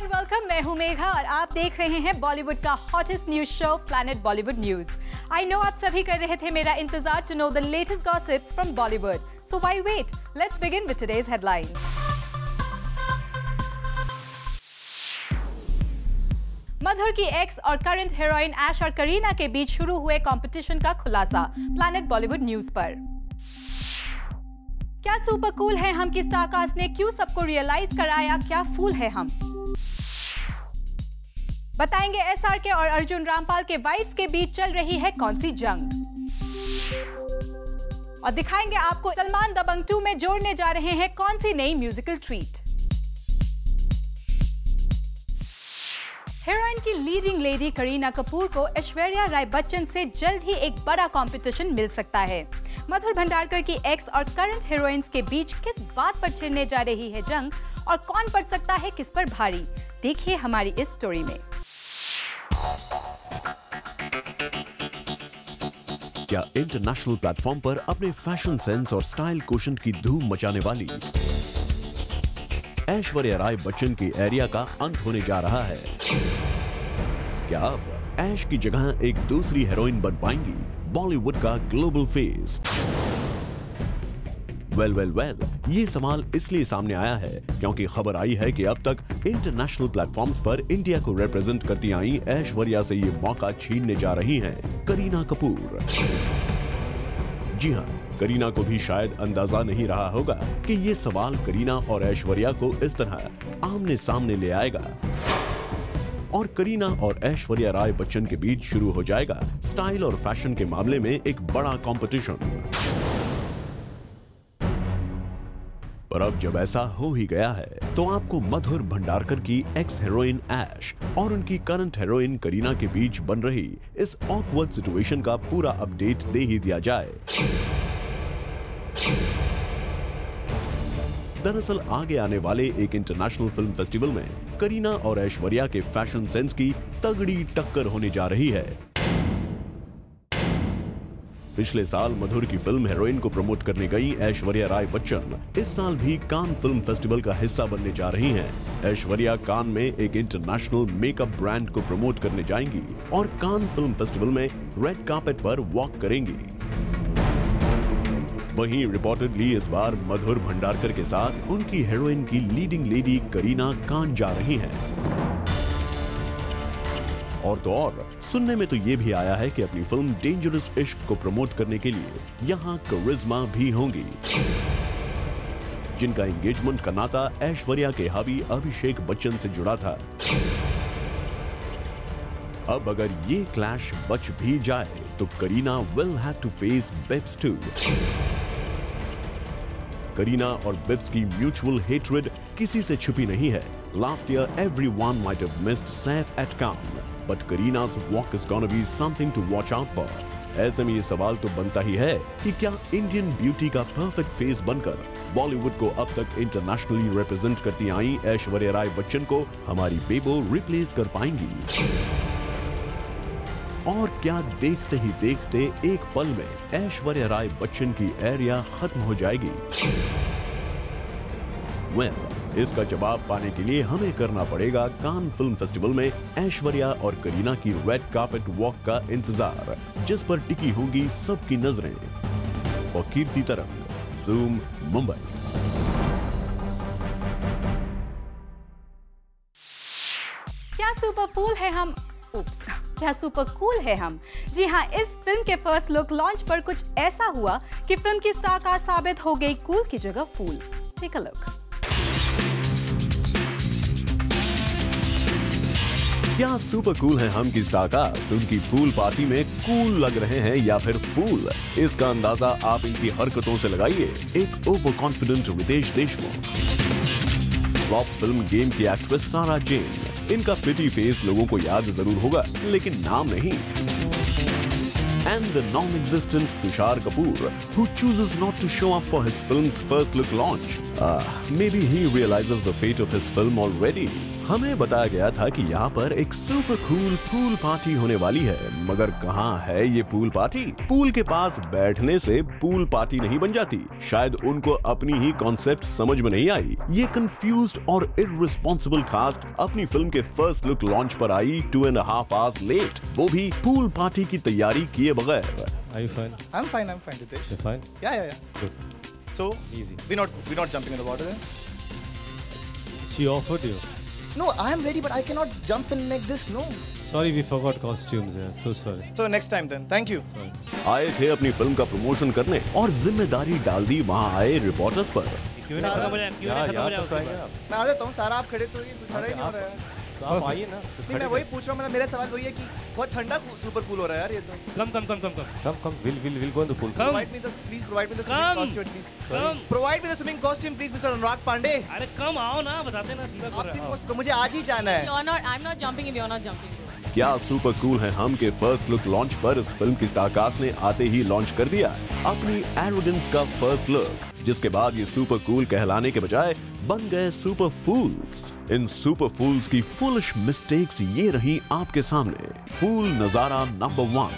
And welcome. मैं हूं मेघा और आप देख रहे हैं बॉलीवुड का hottest news show planet Bollywood news. I know आप सभी कर रहे थे मेरा इंतजार to know the latest gossips from Bollywood. So why wait, let's begin with today's headline. Madhur की एक्स और करंट हीरोइन ऐश और करीना के बीच शुरू हुए कंपटीशन का खुलासा प्लैनेट बॉलीवुड न्यूज पर। क्या सुपर कूल है हम की स्टारकास्ट ने क्यों सबको रियलाइज कराया क्या फूल है हम। बताएंगे एसआरके और अर्जुन रामपाल के वाइफ्स के बीच चल रही है कौन सी जंग। और दिखाएंगे आपको सलमान दबंग 2 में जोड़ने जा रहे हैं कौन सी नई म्यूजिकल ट्रीट। हीरोइन की लीडिंग लेडी करीना कपूर को ऐश्वर्या राय बच्चन से जल्द ही एक बड़ा कंपटीशन मिल सकता है। मधुर भंडारकर की एक्स और करंट हीरोइंस के बीच किस बात पर छिड़ने जा रही है जंग और कौन पड़ सकता है किस पर भारी, देखिए हमारी इस स्टोरी में। क्या इंटरनेशनल प्लेटफॉर्म पर अपने फैशन सेंस और स्टाइल कोशंट की धूम मचाने वाली ऐश्वर्या राय बच्चन की एरिया का अंत होने जा रहा है? क्या अब ऐश की जगह एक दूसरी हीरोइन बन पाएंगी बॉलीवुड का ग्लोबल फेस? वेल, ये सवाल इसलिए सामने आया है क्योंकि खबर आई है कि अब तक इंटरनेशनल प्लेटफॉर्म्स पर इंडिया को रिप्रेजेंट करती आई ऐश्वर्या से ये मौका छीनने जा रही हैं करीना कपूर। जी हां, करीना को भी शायद अंदाजा नहीं रहा होगा कि ये सवाल करीना और ऐश्वर्या को इस तरह आमने सामने ले आएगा और करीना और ऐश्वर्या राय बच्चन के बीच शुरू हो जाएगा स्टाइल और फैशन के मामले में एक बड़ा कंपटीशन। पर अब जब ऐसा हो ही गया है तो आपको मधुर भंडारकर की एक्स हीरोइन ऐश और उनकी करंट हीरोइन करीना के बीच बन रही इस ऑकवर्ड सिचुएशन का पूरा अपडेट दे ही दिया जाए। दरअसल आगे आने वाले एक इंटरनेशनल फिल्म फेस्टिवल में करीना और ऐश्वर्या के फैशन सेंस की तगड़ी टक्कर होने जा रही है। पिछले साल मधुर की फिल्म हीरोइन को प्रमोट करने गई ऐश्वर्या राय बच्चन इस साल भी कान फिल्म फेस्टिवल का हिस्सा बनने जा रही हैं। ऐश्वर्या कान में एक इंटरनेशनल मेकअप ब्रांड को प्रमोट करने जाएंगी और कान फिल्म फेस्टिवल में रेड कार्पेट पर वॉक करेंगी। वहीं रिपोर्टेडली इस बार मधुर भंडारकर के साथ उनकी हीरोइन की लीडिंग लेडी करीना कान जा रही हैं। और तो और सुनने में तो ये भी आया है कि अपनी फिल्म डेंजरस इश्क को प्रमोट करने के लिए यहाँ करिश्मा भी होंगी, जिनका एंगेजमेंट का नाता ऐश्वर्या के हबी अभिषेक बच्चन से जुड़ा था। अब अगर ये क्लैश बच भी जाए तो Kareena will have to face Bibs too. Kareena और बिब्स की म्यूचुअल हेट्रेड किसी से छुपी नहीं है। Last year, everyone might have missed Saif at Cannes, but Karina's walk is gonna be something to watch out for. ऐसे में ये सवाल तो बनता ही है कि क्या इंडियन ब्यूटी का परफेक्ट फेस बनकर बॉलीवुड को अब तक इंटरनेशनली रिप्रेजेंट करती आई ऐश्वर्या राय बच्चन को हमारी बेबो रिप्लेस कर पाएंगी? और क्या देखते ही देखते एक पल में ऐश्वर्या राय बच्चन की एरिया खत्म हो जाएगी? इसका जवाब पाने के लिए हमें करना पड़ेगा कान फिल्म फेस्टिवल में ऐश्वर्या और करीना की रेड कार्पेट वॉक का इंतजार, जिस पर टिकी होंगी सबकी नजरें। और कीर्ति तरंग, ज़ूम, मुंबई। क्या सुपर कूल है हम? क्या सुपर कूल है हम? जी हाँ, इस फिल्म के फर्स्ट लुक लॉन्च पर कुछ ऐसा हुआ कि फिल्म की स्टारकास्ट साबित हो गई कूल की जगह फूल। Take a look. क्या सुपर कूल है हम की स्टारकास्ट उनकी पूल पार्टी में कूल लग रहे हैं या फिर फूल? इसका अंदाजा आप इनकी हरकतों से लगाइए। एक over confident Ritesh Deshmukh, flop film game की एक्ट्रेस सारा जेन, इनका प्रिटी फेस लोगों को याद जरूर होगा लेकिन नाम नहीं। And the non-existent Tushar Kapoor, who chooses not to show up for his film's first look launch. Maybe he realizes the fate of his film already. हमें बताया गया था कि यहाँ पर एक सुपर कूल पूल पार्टी होने वाली है, मगर कहाँ है ये पूल पार्टी? पूल के पास बैठने से पूल पार्टी नहीं बन जाती। शायद उनको अपनी ही कॉन्सेप्ट समझ में नहीं आई। ये कंफ्यूज्ड और इर्रिस्पॉन्सिबल कास्ट अपनी फिल्म के फर्स्ट लुक लॉन्च पर आई 2.5 आवर्स लेट, वो भी पूल पार्टी की तैयारी किए बगैर। Are you fine? I'm fine, Ritesh. You're fine? Yeah. Good. So, Easy. we're not jumping in the water then? She offered you. No, I am ready, but I cannot jump in like this, no. Sorry, we forgot costumes. Yeah. So sorry. So next time then, thank you. Sorry. आए थे अपनी film का promotion करने और जिम्मेदारी डाल दी वहाँ आए रिपोर्टर्स पर। क्यों नहीं खत्म हो जाए? मैं आ जाता हूँ, सारा आप खड़े तो ये खड़ा ही नहीं हो रहा है। तो आप आइए ना। नहीं, मैं वही पूछ रहा हूँ, मतलब मेरा सवाल वही है कि बहुत ठंडा सुपर कूल हो रहा है यार ये तो। Come. We'll go in the pool. Please provide me the swimming costume at least. Provide me the swimming costume, please, Mr. Anurag Pandey. अरे कम आओ ना, बताते ना सीधा कर रहा आप मुझे आज ही जाना है। I'm not jumping if you're not jumping. क्या सुपर कूल है हम के फर्स्ट लुक लॉन्च पर इस फिल्म की स्टारकास्ट ने आते ही लॉन्च कर दिया अपनी एरोगेंस का फर्स्ट लुक, जिसके बाद ये सुपर कूल कहलाने के बजाय बन गए सुपर फूल्स। इन सुपर फूल्स की फुलिश मिस्टेक्स ये रही आपके सामने। फूल नजारा number 1,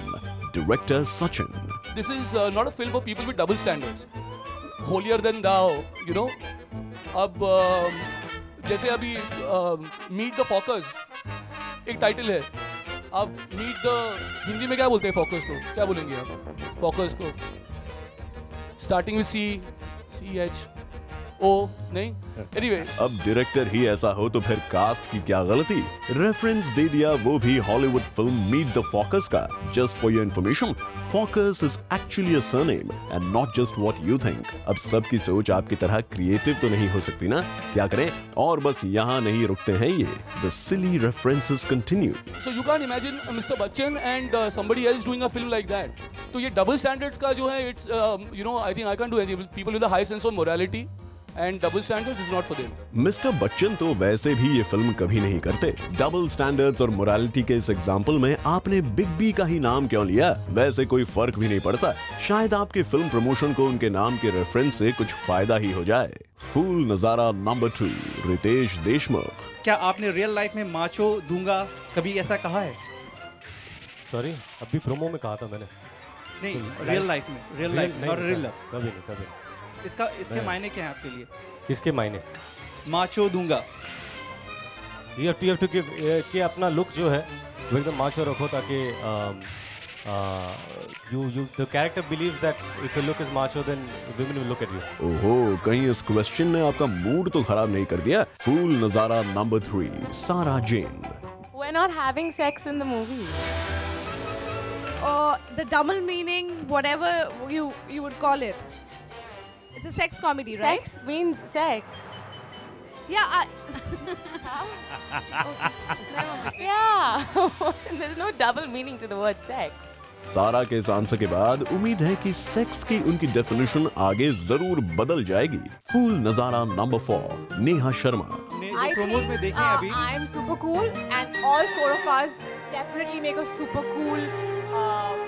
director Sachin. This is not a film for people with double standards. Holier than thou, you know. अब जैसे अभी मीट द फोकस एक टाइटल है। अब मीट द हिंदी में क्या बोलते हैं फोकस को? क्या बोलेंगे आप फोकस को? स्टार्टिंग विद CHO नहीं? Anyway. अब डायरेक्टर ही ऐसा हो तो फिर कास्ट की क्या गलती? रेफरेंस दे दिया वो भी Hollywood film meet the Fockers का। Just for your information, Fockers is actually a surname and not just what you think. अब सबकी सोच आपकी तरह क्रिएटिव तो नहीं हो सकती ना, क्या करें? और बस यहाँ नहीं रुकते हैं ये। The silly references continue. So you can't imagine Mr. Bachchan and somebody else doing a film like that. तो ये double standards का जो है, it's you know, I think I can't do anything. People with a high sense of morality and double standards is not for them. Mister Bachchan तो वैसे भी ये film कभी नहीं करते। डबल स्टैंडर्ड्स और मोरालिटी के इस एग्जाम्पल में आपने बिग बी का ही नाम क्यों लिया? वैसे कोई फर्क भी नहीं पड़ता। शायद आपके फिल्म प्रमोशन को उनके नाम के रेफरेंस से कुछ फायदा ही हो जाए। फूल नजारा नंबर 2, रितेश देशमुख। क्या आपने रियल लाइफ में माचो दूंगा कभी ऐसा कहा है? Sorry, अभी प्रोमो में कहा था मैंने। नहीं, रियल लाइफ में, रियल लाइफ और रियल। कभी नहीं। इसके मायने क्या हैं आपके लिए? किसके मायने? माचो दूंगा। You have to give कि अपना लुक जो है वो एकदम माचो रखो ताकि the character believes that if your look is macho then women will look at you. ओहो, कहीं इस क्वेश्चन ने आपका मूड तो खराब नहीं कर दिया? फूल नजारा नंबर 3, सारा जेन। We're not having sex in the movie. The double meaning, whatever you would call it. It's a sex comedy, right? Sex means sex. Yeah. Yeah. There's no double meaning to the word sex. सारा के इस answer के बाद उम्मीद है कि sex की उनकी डेफिनेशन आगे जरूर बदल जाएगी। फूल नजारा नंबर 4, नेहा शर्मा। जो प्रोमोज में देखे हैं अभी। I am super cool and all 4 of us definitely make a super cool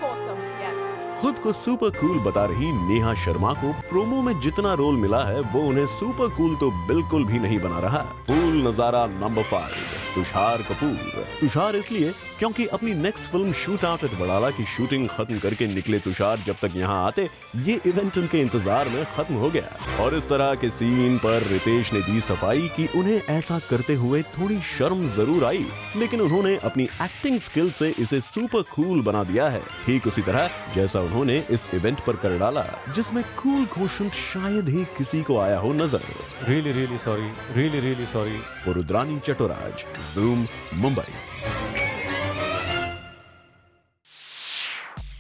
foursome. Yes. खुद को सुपर कूल बता रही नेहा शर्मा को प्रोमो में जितना रोल मिला है वो उन्हें सुपर कूल तो बिल्कुल भी नहीं बना रहा। फूल नजारा नंबर 5, तुषार कपूर। तुषार इसलिए क्योंकि अपनी next film shoot out at Badala की शूटिंग खत्म करके निकले तुषार जब तक यहाँ आते ये इवेंट उनके इंतजार में खत्म हो गया। और इस तरह के सीन पर रितेश ने दी सफाई कि उन्हें ऐसा करते हुए थोड़ी शर्म जरूर आई, लेकिन उन्होंने अपनी एक्टिंग स्किल से इसे सुपर कूल बना दिया है, ठीक उसी तरह जैसा उन्होंने इस इवेंट पर कर डाला जिसमें कूल क्वोशंट शायद ही किसी को आया हो नजर। Really sorry. Rudrani Chattoraj, Zoom, Mumbai.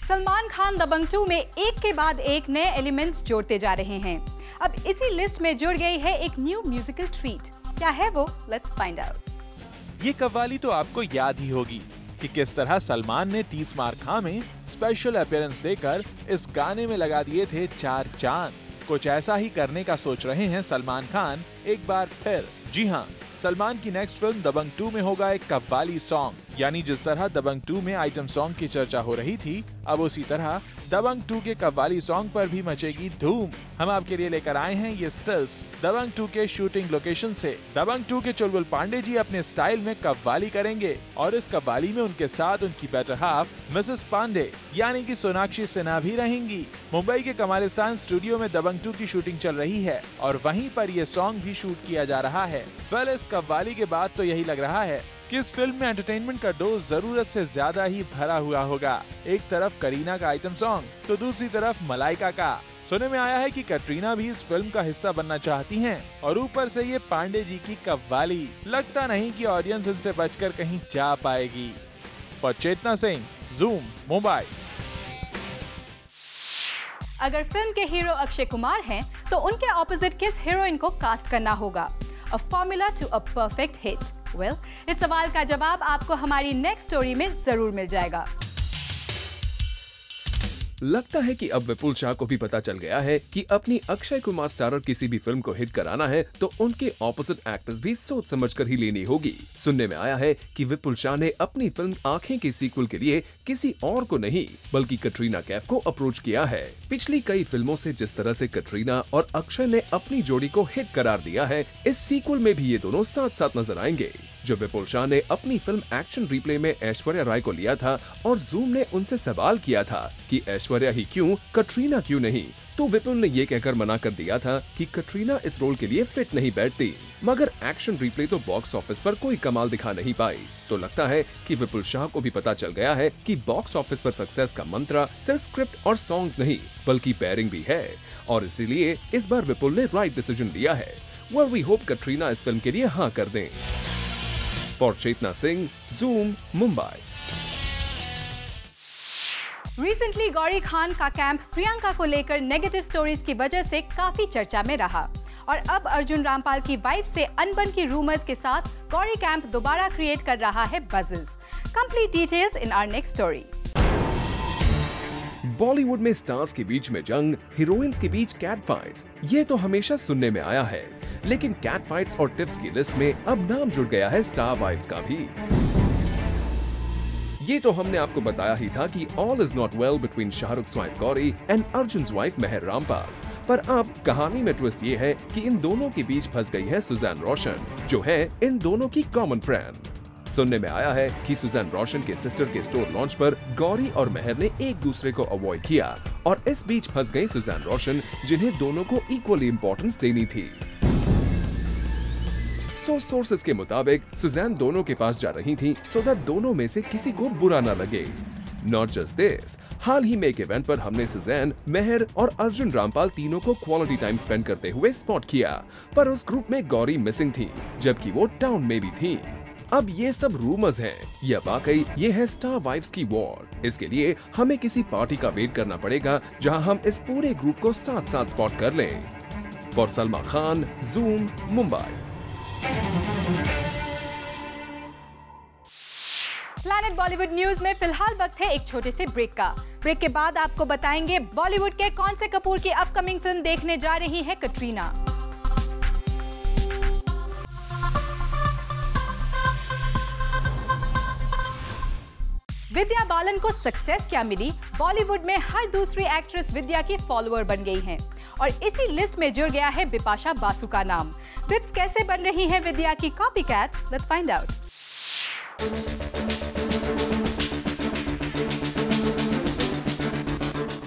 Salman Khan Dabangg 2 में एक के बाद एक नए एलिमेंट्स जोड़ते जा रहे हैं। अब इसी लिस्ट में जुड़ गई है एक न्यू म्यूजिकल ट्रीट। क्या है वो? Let's find out. ये कव्वाली तो आपको याद ही होगी कि किस तरह सलमान ने 30 मार खां में स्पेशल अपीयरेंस देकर इस गाने में लगा दिए थे 4 चांद। कुछ ऐसा ही करने का सोच रहे हैं सलमान खान एक बार फिर। जी हाँ, सलमान की नेक्स्ट फिल्म दबंग 2 में होगा एक कव्वाली सॉन्ग। यानी जिस तरह दबंग 2 में आइटम सॉन्ग की चर्चा हो रही थी, अब उसी तरह दबंग 2 के कव्वाली सॉन्ग पर भी मचेगी धूम। हम आपके लिए लेकर आए हैं ये स्टिल्स दबंग 2 के शूटिंग लोकेशन से। दबंग 2 के चुलबुल पांडे जी अपने स्टाइल में कव्वाली करेंगे और इस कव्वाली में उनके साथ उनकी बेटर हाफ मिसेस पांडे यानी कि सोनाक्षी सिन्हा भी रहेंगी। मुंबई के कमालिस्तान स्टूडियो में दबंग 2 की शूटिंग चल रही है और वहीं पर ये सॉन्ग भी शूट किया जा रहा है। वेल, इस कव्वाली के बाद तो यही लग रहा है कि इस फिल्म में एंटरटेनमेंट का डोज जरूरत से ज्यादा ही भरा हुआ होगा। एक तरफ करीना का आइटम सॉन्ग तो दूसरी तरफ मलाइका का। सुनने में आया है कि कटरीना भी इस फिल्म का हिस्सा बनना चाहती हैं और ऊपर से ये पांडे जी की कव्वाली। लगता नहीं कि ऑडियंस इनसे बचकर कहीं जा पाएगी। पर चेतना सिंह, ज़ूम, मुंबई। अगर फिल्म के हीरो अक्षय कुमार हैं, तो उनके ऑपोजिट किस हीरोइन को कास्ट करना होगा? A formula to a perfect hit. Well, इस सवाल का जवाब आपको हमारी नेक्स्ट स्टोरी में जरूर मिल जाएगा। लगता है कि अब विपुल शाह को भी पता चल गया है कि अपनी अक्षय कुमार स्टारर किसी भी फिल्म को हिट कराना है तो उनके ऑपोजिट एक्टर्स भी सोच समझकर ही लेनी होगी। सुनने में आया है कि विपुल शाह ने अपनी फिल्म आंखें के सीक्वल के लिए किसी और को नहीं बल्कि कटरीना कैफ को अप्रोच किया है। पिछली कई फिल्मों से जिस तरह से कटरीना और अक्षय ने अपनी जोड़ी को हिट करार दिया है, इस सीक्वल में भी ये दोनों साथ साथ नजर आएंगे। जो विपुल शाह ने अपनी फिल्म एक्शन रिप्ले में ऐश्वर्या राय को लिया था और ज़ूम ने उनसे सवाल किया था कि ऐश्वर्या ही क्यों, कटरीना क्यों नहीं, तो विपुल ने ये कहकर मना कर दिया था कि कटरीना इस रोल के लिए फिट नहीं बैठती। मगर एक्शन रिप्ले तो बॉक्स ऑफिस पर कोई कमाल दिखा नहीं पाई। तो लगता है कि विपुल शाह को भी पता चल गया है कि बॉक्स ऑफिस पर सक्सेस का मंत्र सिर्फ स्क्रिप्ट और सॉन्ग्स नहीं बल्कि पेयरिंग भी है और इसीलिए इस बार विपुल ने राइट डिसीजन लिया है। वेल, वी होप कटरीना इस फिल्म के लिए हाँ कर दें। For Chetna Singh, Zoom, Mumbai. Recently Gauri Khan का कैंप प्रियंका को लेकर नेगेटिव स्टोरीज की वजह से काफी चर्चा में रहा और अब अर्जुन रामपाल की वाइफ से अनबन की रूमर्स के साथ गौरी कैंप दोबारा क्रिएट कर रहा है buzzes. Complete details in our next story. Bollywood में स्टार्स के बीच में जंग, हीरोइंस के बीच कैट फाइट्स, ये तो हमेशा सुनने में आया है, लेकिन कैट फाइट्स और टिप्स की लिस्ट में अब नाम जुड़ गया है स्टार वाइफ्स का भी। ये तो हमने आपको बताया ही था कि all is not well between Shahrukh's wife Gauri and Arjun's wife Mehr Rampal, पर अब कहानी में ट्विस्ट ये है कि इन दोनों के बीच फंस गई है सुजैन रोशन, जो है इन दोनों की कॉमन फ्रेंड। सुनने में आया है कि सुजैन रोशन के सिस्टर के स्टोर लॉन्च पर गौरी और मेहर ने एक दूसरे को अवॉइड किया और इस बीच फंस गई सुजैन रोशन, जिन्हें दोनों को इक्वली इंपॉर्टेंस देनी थी। सोर्सेस के मुताबिक सुजैन दोनों के पास जा रही थी सो दैट दोनों में से किसी को बुरा ना लगे। नॉट जस्ट दिस, हाल ही में एक इवेंट पर हमने सुजैन, मेहर और अर्जुन रामपाल तीनों को क्वालिटी टाइम स्पेंड करते हुए स्पॉट किया, पर उस ग्रुप में गौरी मिसिंग थी जबकि वो टाउन में भी थी। अब ये सब रूमर्स हैं या वाकई ये है स्टार वाइफ्स की वॉर? इसके लिए हमें किसी पार्टी का वेट करना पड़ेगा जहां हम इस पूरे ग्रुप को साथ साथ स्पॉट कर लें। For Salma Khan, zoom, Mumbai. Planet Bollywood news में फिलहाल वक्त है एक छोटे से ब्रेक का। ब्रेक के बाद आपको बताएंगे बॉलीवुड के कौन से कपूर की अपकमिंग फिल्म देखने जा रही है कटरीना। विद्या बालन को सक्सेस क्या मिली? बॉलीवुड में हर दूसरी एक्ट्रेस विद्या की फॉलोअर बन गई हैं और इसी लिस्ट में जुड़ गया है बिपाशा बासु का नाम। बिप्स कैसे बन रही है विद्या की copycat? Let's find out.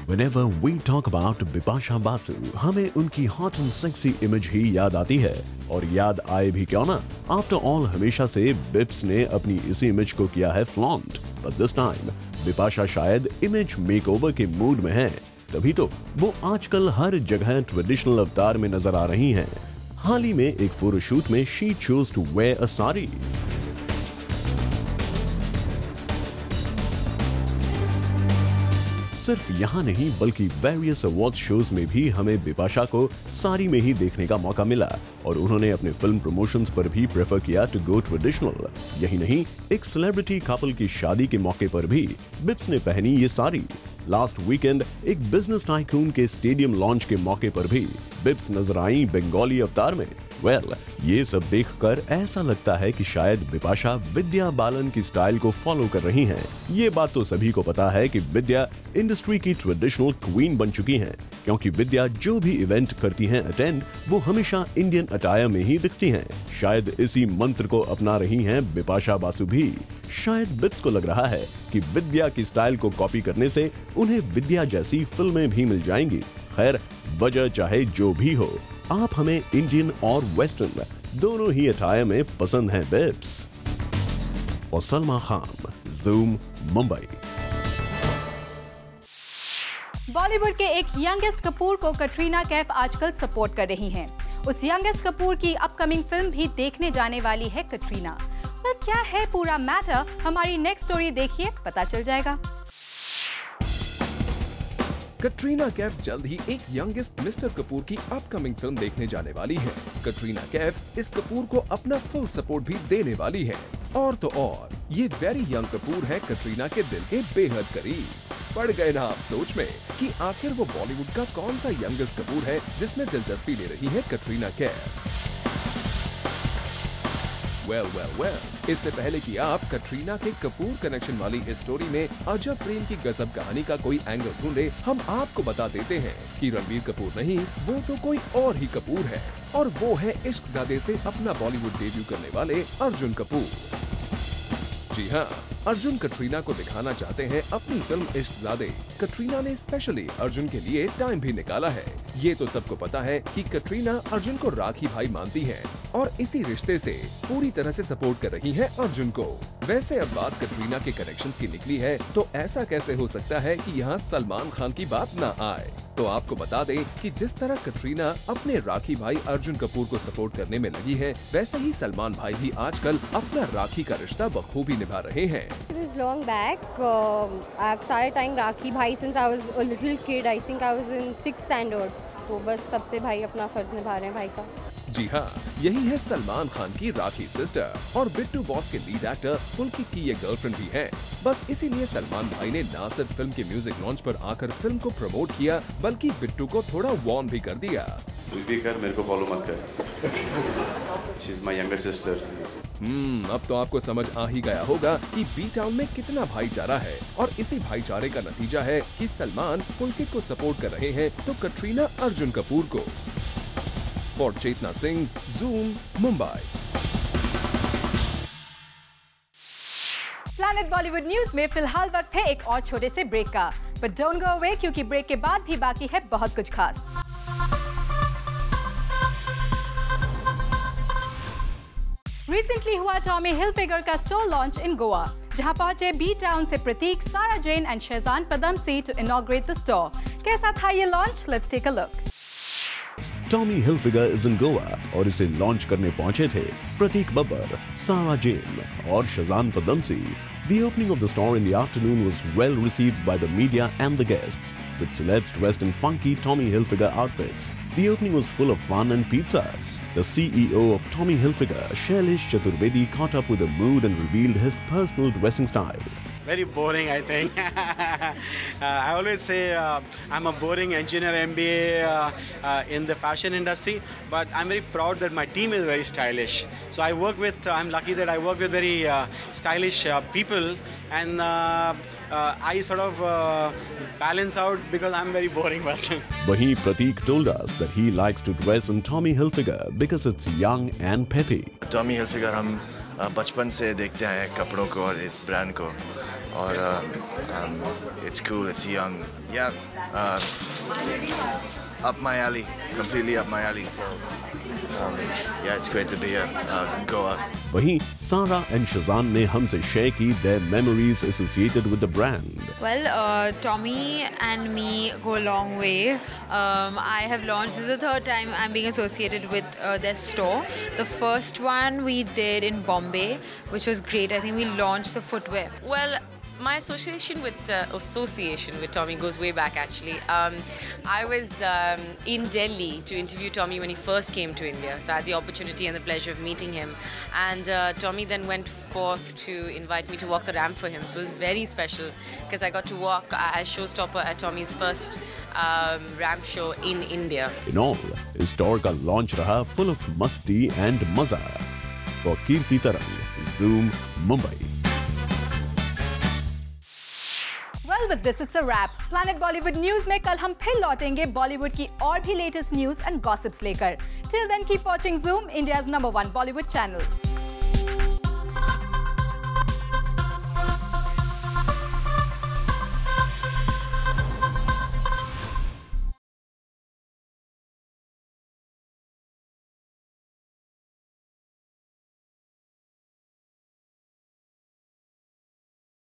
Whenever we talk about Bipasha Basu, हमें उनकी हॉट एंड सेक्सी इमेज ही याद आती है और याद आए भी क्यों ना। आफ्टर ऑल हमेशा से बिप्स ने अपनी इसी इमेज को किया है flaunt, but this time Bipasha शायद इमेज मेकओवर के मूड में है, तभी तो वो आजकल हर जगह ट्रेडिशनल अवतार में नजर आ रही हैं। हाल ही में एक फोटोशूट में शी चोज टू वेयर अ साड़ी। सिर्फ यहाँ नहीं बल्कि वेरियस अवार्ड शोज में भी हमें बिपाशा को साड़ी में ही देखने का मौका मिला और उन्होंने अपने फिल्म प्रमोशंस पर भी प्रेफर किया टू गो ट्रेडिशनल। यही नहीं, एक सेलिब्रिटी कपल की शादी के मौके पर भी बिप्स ने पहनी ये साड़ी। लास्ट वीकेंड एक बिजनेस टाइकून के स्टेडियम लॉन्च के मौके पर भी बिप्स नजर आई बंगाली अवतार में। वेल, ये सब देखकर ऐसा लगता है कि शायद बिपाशा विद्या बालन की स्टाइल को फॉलो कर रही हैं। ये बात तो सभी को पता है कि विद्या इंडस्ट्री की ट्रेडिशनल क्वीन बन चुकी हैं, क्योंकि विद्या जो भी इवेंट करती हैं अटेंड, वो हमेशा इंडियन अटायर में ही दिखती हैं। शायद इसी मंत्र को अपना रही हैं बिपाशा बासु भी। शायद बिट्स को लग रहा है कि विद्या की स्टाइल को कॉपी करने से उन्हें विद्या जैसी फिल्में भी मिल जाएंगी। खैर, वजह चाहे जो भी हो, आप हमें इंडियन और वेस्टर्न दोनों ही अटायर में पसंद हैं बिट्स। और सलमा खान, जूम, मुंबई। बॉलीवुड के एक यंगेस्ट कपूर को कटरीना कैफ आजकल सपोर्ट कर रही हैं। उस यंगेस्ट कपूर की अपकमिंग फिल्म भी देखने जाने वाली है कटरीना। पर क्या है पूरा मैटर, हमारी नेक्स्ट स्टोरी देखिए, पता चल जाएगा। कटरीना कैफ जल्द ही एक यंगेस्ट मिस्टर कपूर की अपकमिंग फिल्म देखने जाने वाली है। कटरीना कैफ इस कपूर को अपना फुल सपोर्ट भी देने वाली है। और तो और, ये वेरी यंग कपूर है कटरीना के दिल के बेहद करीब। पड़ गए ना आप सोच में कि आखिर वो बॉलीवुड का कौन सा यंगेस्ट कपूर है जिसमें दिलचस्पी ले रही है कटरीना कैफ। वेल, इससे पहले कि आप कटरीना के कपूर कनेक्शन वाली इस स्टोरी में अजब प्रेम की गजब कहानी का कोई एंगल ढूंढे, हम आपको बता देते हैं कि रणबीर कपूर नहीं, वो तो कोई और ही कपूर है, और वो है इश्कज़ादे से अपना बॉलीवुड डेब्यू करने वाले अर्जुन कपूर। जी हाँ, अर्जुन कटरीना को दिखाना चाहते हैं अपनी फिल्म इश्कज़ादे। कटरीना ने स्पेशली अर्जुन के लिए टाइम भी निकाला है। ये तो सबको पता है कि कटरीना अर्जुन को राखी भाई मानती हैं और इसी रिश्ते से पूरी तरह से सपोर्ट कर रही हैं अर्जुन को। वैसे अब बात कटरीना के कनेक्शंस की निकली है, तो ऐसा कैसे हो सकता है कि यहाँ सलमान खान की बात न आए। तो आपको बता दें कि जिस तरह कटरीना अपने राखी भाई अर्जुन कपूर को सपोर्ट करने में लगी है, वैसे ही सलमान भाई भी आजकल अपना राखी का रिश्ता बखूबी निभा रहे हैं। This long back, I've started tying राखी भाई since I was a little kid. I think I was in 6th standard. तो बस तब से भाई अपना फर्ज निभा रहे हैं भाई का। जी हाँ, यही है सलमान खान की राखी सिस्टर और बिट्टू बॉस के लीड एक्टर पुलकित की ये गर्लफ्रेंड भी है। बस इसीलिए सलमान भाई ने ना सिर्फ फिल्म के म्यूजिक लॉन्च पर आकर फिल्म को प्रमोट किया, बल्कि बिट्टू को थोड़ा वार्न भी कर दिया। कुछ भी कर, मेरे को फॉलो मत कर। She's my younger sister. अब तो आपको समझ आ ही गया होगा कि बी टाउन में कितना भाईचारा है, और इसी भाईचारे का नतीजा है कि सलमान पुलकित को सपोर्ट कर रहे हैं, तो कटरीना अर्जुन कपूर को। For Chetna Singh, Zoom, Mumbai. Planet Bollywood news में फिलहाल वक्त है एक और छोटे से ब्रेक का, बट डोंट गो अवे, क्योंकि ब्रेक के बाद भी बाकी है बहुत कुछ खास। रिसेंटली हुआ टॉमी हिलफिगर का स्टोर लॉन्च इन गोवा, जहां पहुंचे बी टाउन से Prateik, Sarah Jane and Shahzan Padamsee to inaugurate the store. कैसा था ये launch? Let's take a look. Tommy Hilfiger is in Goa और इसे लॉन्च करने पहुंचे थे प्रतीक बब्बर, सारा जैन और Shahzan Padamsee. The opening of the store in the afternoon was well received by the media and the guests, with celebs dressed in funky Tommy Hilfiger outfits. The opening was full of fun and pizzas. The CEO of Tommy Hilfiger, Shailesh Chaturvedi, caught up with the mood and revealed his personal dressing style. Very boring, I think. I always say I'm a boring engineer MBA in the fashion industry, but I'm very proud that my team is very stylish. So I work with, I'm lucky that I work with very stylish people, and I sort of balance out because I'm very boring person. Wahi Prateek told us that he likes to dress in Tommy Hilfiger because it's young and peppy. Tommy Hilfiger हम बचपन से देखते हैं कपड़ों को और इस brand को, और it's cool, it's young, yeah, up my alley, completely up my alley, so yeah, it's great to be here, Goa. वहीं सारा and शहजान ने हमसे शेयर की their memories associated with the brand. Well, Tommy and me go a long way. I have launched, this is the third time I'm being associated with their store. The first one we did in Bombay, which was great. I think we launched the footwear. Well, My association with Tommy goes way back, actually. I was in Delhi to interview Tommy when he first came to India, so I had the opportunity and the pleasure of meeting him. And Tommy then went forth to invite me to walk the ramp for him, so it was very special because I got to walk as showstopper at Tommy's first ramp show in India. In all, इस tour का launch रहा full of मस्ती and मजा. For कीर्ति तरंग, Zoom, Mumbai. Well, with this, it's a wrap. Planet Bollywood News में कल हम फिर लौटेंगे बॉलीवुड की और भी लेटेस्ट न्यूज एंड गॉसिप्स लेकर. Till then, keep watching Zoom, India's #1 Bollywood channel.